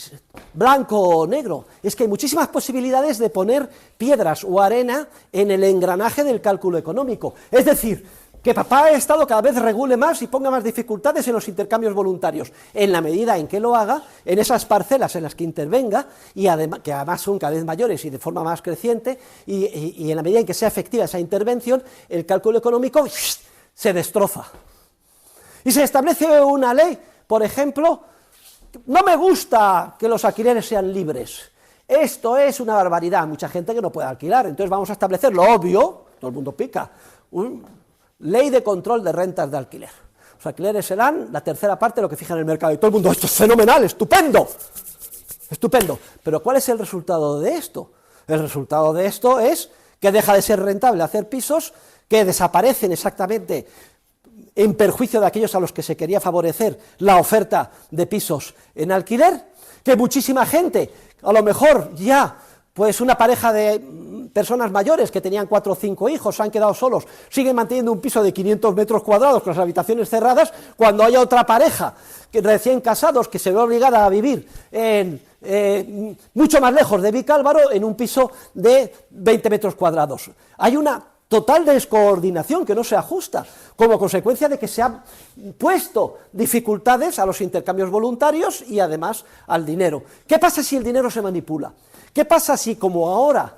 Speaker 1: blanco o negro, es que hay muchísimas posibilidades de poner piedras o arena en el engranaje del cálculo económico. Es decir, Que papá Estado cada vez regule más y ponga más dificultades en los intercambios voluntarios, en la medida en que lo haga, en esas parcelas en las que intervenga, y que además son cada vez mayores y de forma más creciente, y en la medida en que sea efectiva esa intervención, el cálculo económico se destroza. Y se establece una ley, por ejemplo, no me gusta que los alquileres sean libres, esto es una barbaridad, hay mucha gente que no puede alquilar, entonces vamos a establecer lo obvio, todo el mundo pica, ley de control de rentas de alquiler. Los alquileres serán la tercera parte de lo que fija en el mercado, y todo el mundo, esto es fenomenal, estupendo, estupendo. Pero ¿cuál es el resultado de esto? El resultado de esto es que deja de ser rentable hacer pisos, que desaparecen exactamente en perjuicio de aquellos a los que se quería favorecer la oferta de pisos en alquiler, que muchísima gente, a lo mejor ya, pues una pareja de personas mayores que tenían 4 o 5 hijos, se han quedado solos, siguen manteniendo un piso de 500 metros cuadrados con las habitaciones cerradas, cuando haya otra pareja que recién casados que se ve obligada a vivir mucho más lejos de Vicálvaro en un piso de 20 metros cuadrados. Hay una total descoordinación que no se ajusta, como consecuencia de que se han puesto dificultades a los intercambios voluntarios y además al dinero. ¿Qué pasa si el dinero se manipula? ¿Qué pasa si, como ahora,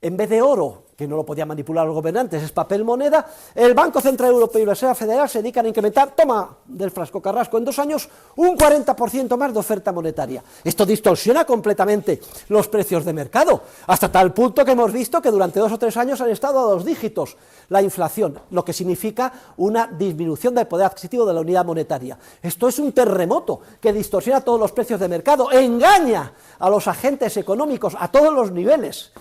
Speaker 1: en vez de oro, que no lo podían manipular los gobernantes, es papel moneda, el Banco Central Europeo y la Reserva Federal se dedican a incrementar, toma del frasco Carrasco, en 2 años un 40% más de oferta monetaria? Esto distorsiona completamente los precios de mercado, hasta tal punto que hemos visto que durante 2 o 3 años han estado a 2 dígitos la inflación, lo que significa una disminución del poder adquisitivo de la unidad monetaria. Esto es un terremoto que distorsiona todos los precios de mercado, engaña a los agentes económicos a todos los niveles,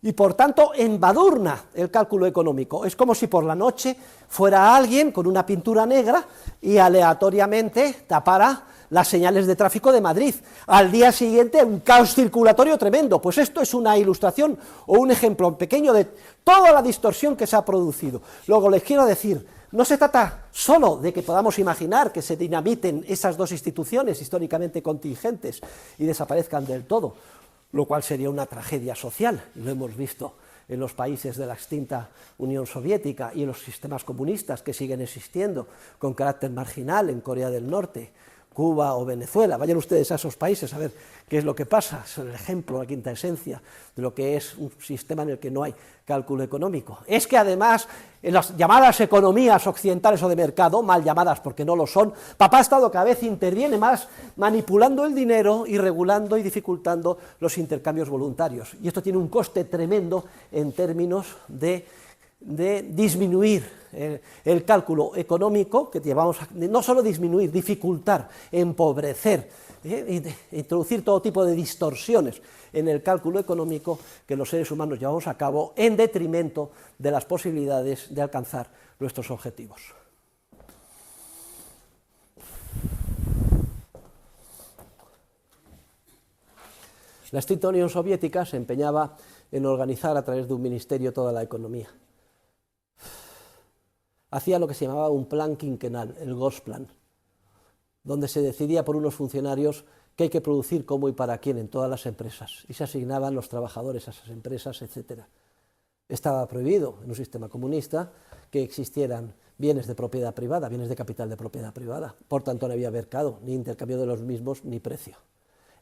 Speaker 1: y por tanto embadurna el cálculo económico. Es como si por la noche fuera alguien con una pintura negra y aleatoriamente tapara las señales de tráfico de Madrid. Al día siguiente un caos circulatorio tremendo. Pues esto es una ilustración o un ejemplo pequeño de toda la distorsión que se ha producido. Luego les quiero decir, no se trata solo de que podamos imaginar que se dinamiten esas 2 instituciones históricamente contingentes y desaparezcan del todo, lo cual sería una tragedia social, y lo hemos visto en los países de la extinta Unión Soviética y en los sistemas comunistas que siguen existiendo con carácter marginal en Corea del Norte, Cuba o Venezuela. Vayan ustedes a esos países a ver qué es lo que pasa. Es el ejemplo, la quinta esencia de lo que es un sistema en el que no hay cálculo económico. Es que además en las llamadas economías occidentales o de mercado, mal llamadas porque no lo son, papá Estado cada vez interviene más manipulando el dinero y regulando y dificultando los intercambios voluntarios. Y esto tiene un coste tremendo en términos de disminuir el cálculo económico, que llevamos a, no solo disminuir, dificultar, empobrecer, introducir todo tipo de distorsiones en el cálculo económico que los seres humanos llevamos a cabo en detrimento de las posibilidades de alcanzar nuestros objetivos. La extinta Unión Soviética se empeñaba en organizar a través de un ministerio toda la economía. Hacía lo que se llamaba un plan quinquenal, el Gosplan, donde se decidía por unos funcionarios qué hay que producir, cómo y para quién en todas las empresas, y se asignaban los trabajadores a esas empresas, etc. Estaba prohibido en un sistema comunista que existieran bienes de propiedad privada, bienes de capital de propiedad privada, por tanto no había mercado, ni intercambio de los mismos, ni precio.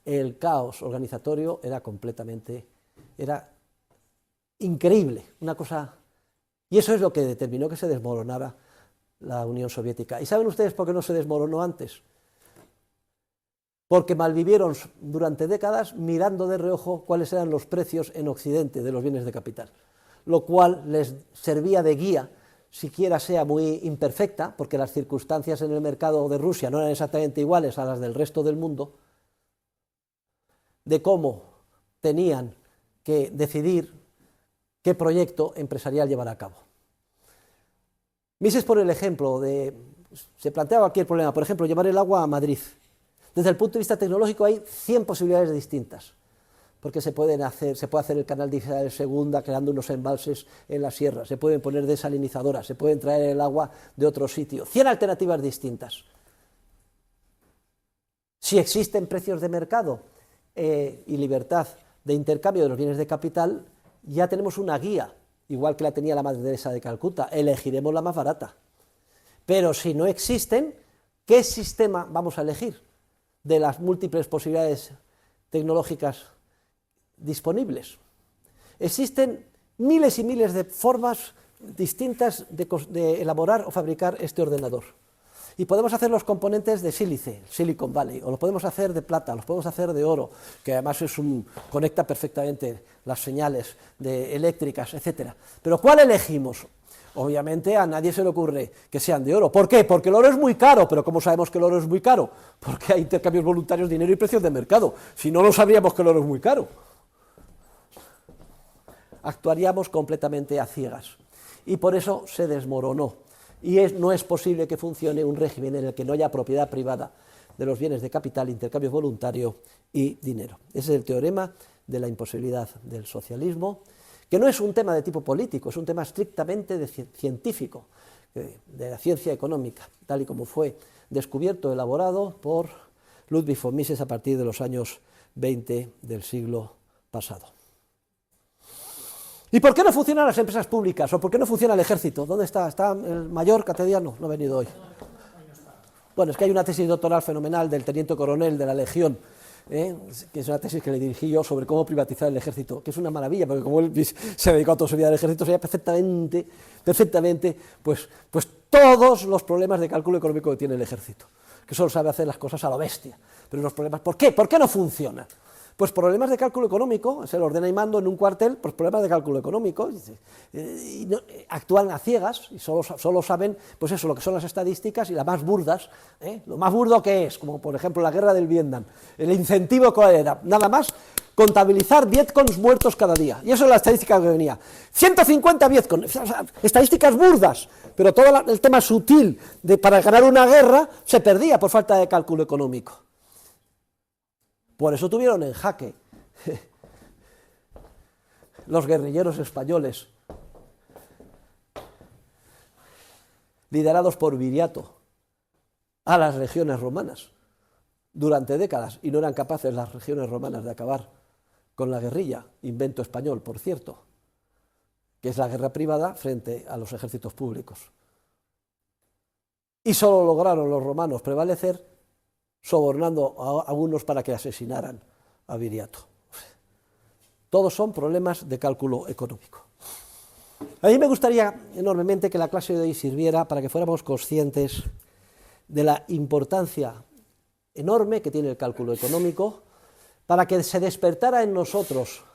Speaker 1: El caos organizatorio era increíble, una cosa. Y eso es lo que determinó que se desmoronara la Unión Soviética. ¿Y saben ustedes por qué no se desmoronó antes? Porque malvivieron durante décadas mirando de reojo cuáles eran los precios en Occidente de los bienes de capital, lo cual les servía de guía, siquiera sea muy imperfecta, porque las circunstancias en el mercado de Rusia no eran exactamente iguales a las del resto del mundo, de cómo tenían que decidir qué proyecto empresarial llevar a cabo. Mises pone el ejemplo de, se plantea cualquier problema, por ejemplo, llevar el agua a Madrid. Desde el punto de vista tecnológico hay 100 posibilidades distintas, porque se puede hacer el canal de Isabel II creando unos embalses en la sierra, se pueden poner desalinizadoras, se pueden traer el agua de otro sitio, 100 alternativas distintas. Si existen precios de mercado y libertad de intercambio de los bienes de capital, ya tenemos una guía igual que la tenía la Madre Teresa de Calcuta, elegiremos la más barata. Pero si no existen, ¿qué sistema vamos a elegir de las múltiples posibilidades tecnológicas disponibles? Existen miles y miles de formas distintas de elaborar o fabricar este ordenador. Y podemos hacer los componentes de sílice, Silicon Valley, o lo podemos hacer de plata, los podemos hacer de oro, que además conecta perfectamente las señales eléctricas, etc. Pero ¿cuál elegimos? Obviamente a nadie se le ocurre que sean de oro. ¿Por qué? Porque el oro es muy caro. ¿Pero cómo sabemos que el oro es muy caro? Porque hay intercambios voluntarios de dinero y precios de mercado. Si no, no sabríamos que el oro es muy caro. Actuaríamos completamente a ciegas. Y por eso se desmoronó. Y no es posible que funcione un régimen en el que no haya propiedad privada de los bienes de capital, intercambio voluntario y dinero. Ese es el teorema de la imposibilidad del socialismo, que no es un tema de tipo político, es un tema estrictamente científico, de la ciencia económica, tal y como fue descubierto, elaborado por Ludwig von Mises a partir de los años 20 del siglo pasado. ¿Y por qué no funcionan las empresas públicas? ¿O por qué no funciona el ejército? ¿Dónde está? ¿Está el mayor catediano? No ha venido hoy. Bueno, es que hay una tesis doctoral fenomenal del teniente coronel de la Legión, que es una tesis que le dirigí yo sobre cómo privatizar el ejército, que es una maravilla, porque como él se dedicó a toda su vida al ejército, sabía perfectamente, pues todos los problemas de cálculo económico que tiene el ejército, que solo sabe hacer las cosas a lo bestia. Pero los problemas, ¿por qué? ¿Por qué no funciona? Pues problemas de cálculo económico, se lo ordena y mando en un cuartel, pues problemas de cálculo económico, y actúan a ciegas y solo saben, pues eso, lo que son las estadísticas y las más burdas, lo más burdo que es, como por ejemplo la guerra del Vietnam, el incentivo cuál era, nada más contabilizar vietcongs muertos cada día, y eso es la estadística que venía, 150 vietcongs, estadísticas burdas, pero todo el tema sutil para ganar una guerra se perdía por falta de cálculo económico. Por eso tuvieron en jaque los guerrilleros españoles, liderados por Viriato, a las legiones romanas durante décadas, y no eran capaces las legiones romanas de acabar con la guerrilla, invento español, por cierto, que es la guerra privada frente a los ejércitos públicos. Y solo lograron los romanos prevalecer sobornando a algunos para que asesinaran a Viriato. Todos son problemas de cálculo económico. A mí me gustaría enormemente que la clase de hoy sirviera para que fuéramos conscientes de la importancia enorme que tiene el cálculo económico, para que se despertara en nosotros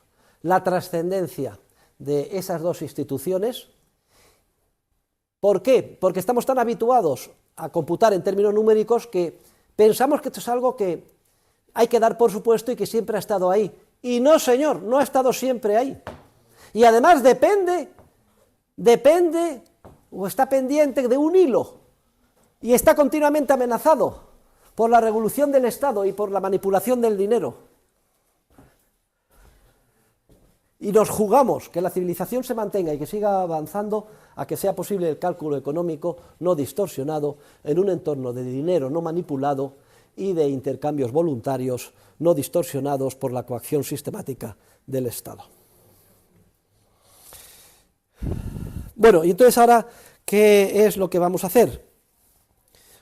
Speaker 1: la trascendencia de esas dos instituciones. ¿Por qué? Porque estamos tan habituados a computar en términos numéricos que pensamos que esto es algo que hay que dar por supuesto y que siempre ha estado ahí. Y no, señor, no ha estado siempre ahí. Y además depende o está pendiente de un hilo. Y está continuamente amenazado por la revolución del Estado y por la manipulación del dinero. Y nos jugamos que la civilización se mantenga y que siga avanzando a que sea posible el cálculo económico no distorsionado en un entorno de dinero no manipulado y de intercambios voluntarios no distorsionados por la coacción sistemática del Estado. Bueno, y entonces ahora, ¿qué es lo que vamos a hacer?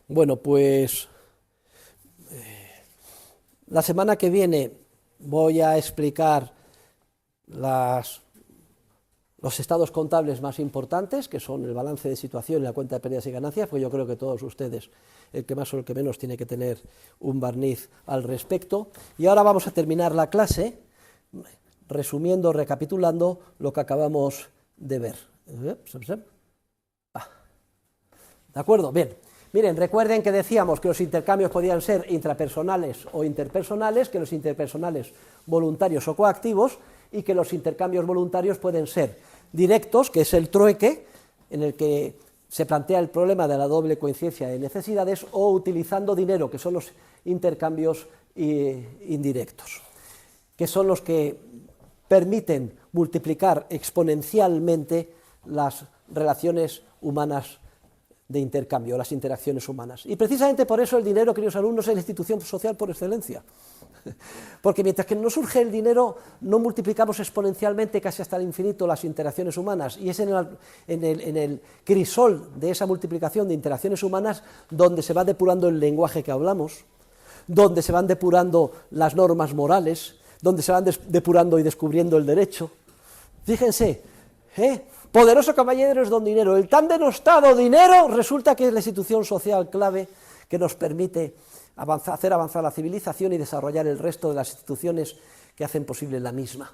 Speaker 1: Bueno, pues la semana que viene voy a explicar los estados contables más importantes, que son el balance de situación y la cuenta de pérdidas y ganancias, porque yo creo que todos ustedes, el que más o el que menos, tiene que tener un barniz al respecto. Y ahora vamos a terminar la clase resumiendo, recapitulando lo que acabamos de ver. ¿De acuerdo? Bien. Miren, recuerden que decíamos que los intercambios podían ser intrapersonales o interpersonales, que los interpersonales voluntarios o coactivos, y que los intercambios voluntarios pueden ser directos, que es el trueque, en el que se plantea el problema de la doble coincidencia de necesidades, o utilizando dinero, que son los intercambios indirectos, que son los que permiten multiplicar exponencialmente las relaciones humanas de intercambio, las interacciones humanas. Y precisamente por eso el dinero, queridos alumnos, es la institución social por excelencia. Porque mientras que nos surge el dinero, no multiplicamos exponencialmente casi hasta el infinito las interacciones humanas, y es en el crisol de esa multiplicación de interacciones humanas donde se va depurando el lenguaje que hablamos, donde se van depurando las normas morales, donde se van depurando y descubriendo el derecho. Fíjense, poderoso caballero es don dinero. El tan denostado dinero resulta que es la institución social clave que nos permite hacer avanzar la civilización y desarrollar el resto de las instituciones que hacen posible la misma.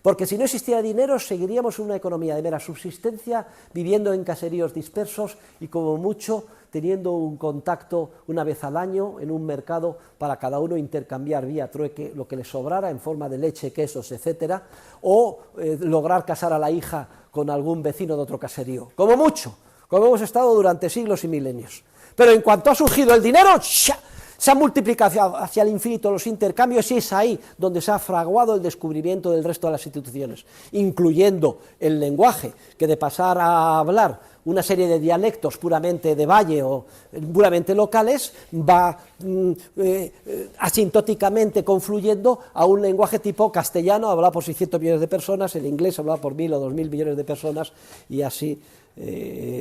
Speaker 1: Porque si no existiera dinero, seguiríamos en una economía de mera subsistencia, viviendo en caseríos dispersos y como mucho teniendo un contacto una vez al año en un mercado para cada uno intercambiar vía trueque lo que le sobrara en forma de leche, quesos, etcétera, o lograr casar a la hija con algún vecino de otro caserío. Como mucho, como hemos estado durante siglos y milenios. Pero en cuanto ha surgido el dinero, se han multiplicado hacia el infinito los intercambios y es ahí donde se ha fraguado el descubrimiento del resto de las instituciones, incluyendo el lenguaje, que de pasar a hablar una serie de dialectos puramente de valle o puramente locales, va asintóticamente confluyendo a un lenguaje tipo castellano, hablado por 600 millones de personas, el inglés hablado por 1.000 o 2.000 millones de personas, y así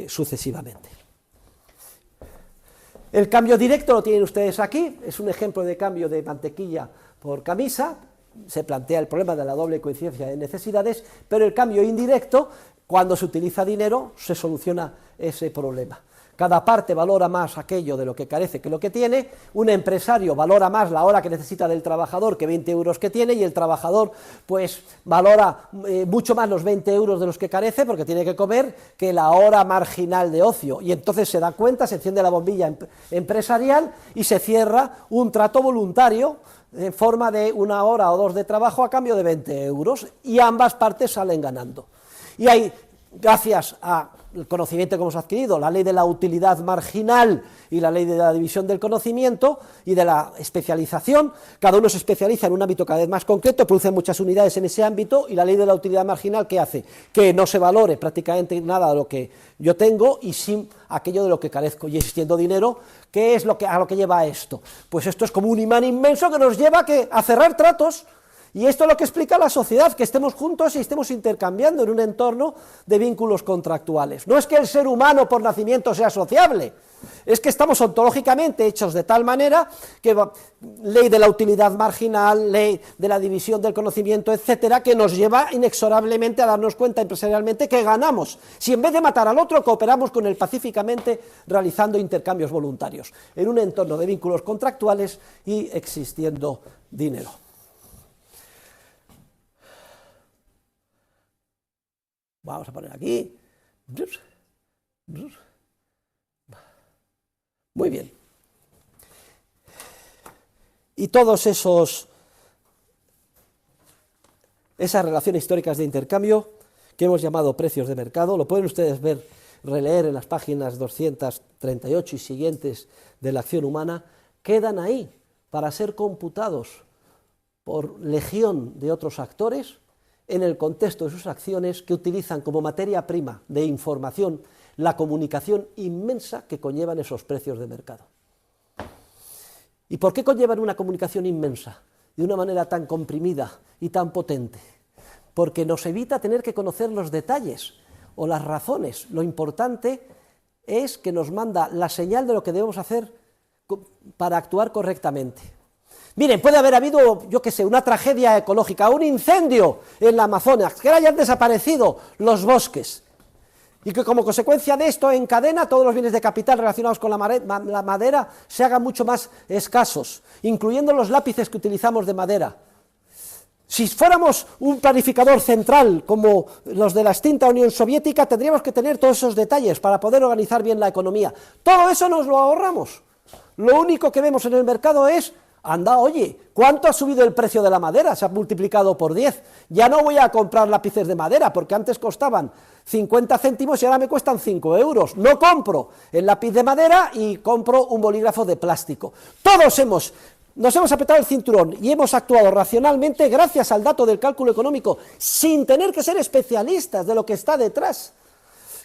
Speaker 1: sucesivamente. El cambio directo lo tienen ustedes aquí, es un ejemplo de cambio de mantequilla por camisa, se plantea el problema de la doble coincidencia de necesidades, pero el cambio indirecto, cuando se utiliza dinero, se soluciona ese problema. Cada parte valora más aquello de lo que carece que lo que tiene, un empresario valora más la hora que necesita del trabajador que 20 euros que tiene, y el trabajador pues valora mucho más los 20 euros de los que carece porque tiene que comer que la hora marginal de ocio, y entonces se da cuenta, se enciende la bombilla empresarial y se cierra un trato voluntario en forma de 1 hora o 2 de trabajo a cambio de 20 euros, y ambas partes salen ganando. Y hay, gracias al conocimiento que hemos adquirido, la ley de la utilidad marginal y la ley de la división del conocimiento y de la especialización, cada uno se especializa en un ámbito cada vez más concreto, produce muchas unidades en ese ámbito, y la ley de la utilidad marginal, ¿qué hace? Que no se valore prácticamente nada de lo que yo tengo y sin aquello de lo que carezco, y existiendo dinero, ¿qué es a lo que lleva esto? Pues esto es como un imán inmenso que nos lleva a cerrar tratos. Y esto es lo que explica la sociedad, que estemos juntos y estemos intercambiando en un entorno de vínculos contractuales. No es que el ser humano por nacimiento sea sociable, es que estamos ontológicamente hechos de tal manera que ley de la utilidad marginal, ley de la división del conocimiento, etcétera, que nos lleva inexorablemente a darnos cuenta empresarialmente que ganamos si en vez de matar al otro cooperamos con él pacíficamente realizando intercambios voluntarios en un entorno de vínculos contractuales y existiendo dinero. Vamos a poner aquí. Muy bien. Y todos esas relaciones históricas de intercambio que hemos llamado precios de mercado, lo pueden ustedes releer en las páginas 238 y siguientes de La acción humana, quedan ahí para ser computados por legión de otros actores en el contexto de sus acciones, que utilizan como materia prima de información la comunicación inmensa que conllevan esos precios de mercado. ¿Y por qué conllevan una comunicación inmensa de una manera tan comprimida y tan potente? Porque nos evita tener que conocer los detalles o las razones. Lo importante es que nos manda la señal de lo que debemos hacer para actuar correctamente. Miren, puede haber habido, yo qué sé, una tragedia ecológica, un incendio en la Amazonas, que hayan desaparecido los bosques, y que como consecuencia de esto en cadena todos los bienes de capital relacionados con la madera se hagan mucho más escasos, incluyendo los lápices que utilizamos de madera. Si fuéramos un planificador central como los de la extinta Unión Soviética, tendríamos que tener todos esos detalles para poder organizar bien la economía. Todo eso nos lo ahorramos. Lo único que vemos en el mercado es: anda, oye, ¿cuánto ha subido el precio de la madera? Se ha multiplicado por 10. Ya no voy a comprar lápices de madera, porque antes costaban 50 céntimos y ahora me cuestan 5 euros. No compro el lápiz de madera y compro un bolígrafo de plástico. Todos nos hemos apretado el cinturón y hemos actuado racionalmente gracias al dato del cálculo económico, sin tener que ser especialistas de lo que está detrás.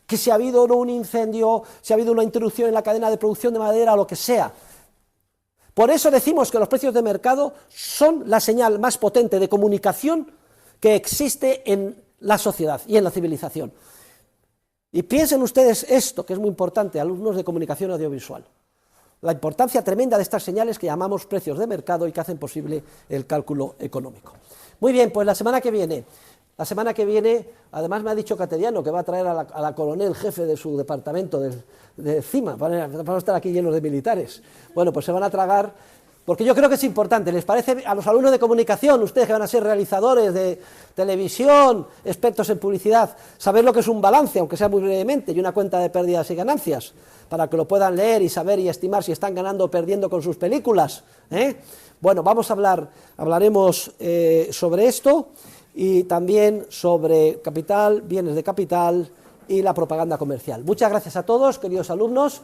Speaker 1: Que si ha habido o no un incendio, si ha habido una interrupción en la cadena de producción de madera o lo que sea. Por eso decimos que los precios de mercado son la señal más potente de comunicación que existe en la sociedad y en la civilización. Y piensen ustedes esto, que es muy importante, alumnos de comunicación audiovisual, la importancia tremenda de estas señales que llamamos precios de mercado y que hacen posible el cálculo económico. Muy bien, pues la semana que viene, además me ha dicho Cateriano que va a traer a la coronel jefe de su departamento de CIMA, vamos a estar aquí llenos de militares. Bueno, pues se van a tragar, porque yo creo que es importante, ¿les parece a los alumnos de comunicación, ustedes que van a ser realizadores de televisión, expertos en publicidad, saber lo que es un balance, aunque sea muy brevemente, y una cuenta de pérdidas y ganancias, para que lo puedan leer y saber y estimar si están ganando o perdiendo con sus películas? Bueno, hablaremos sobre esto y también sobre capital, bienes de capital y la propaganda comercial. Muchas gracias a todos, queridos alumnos.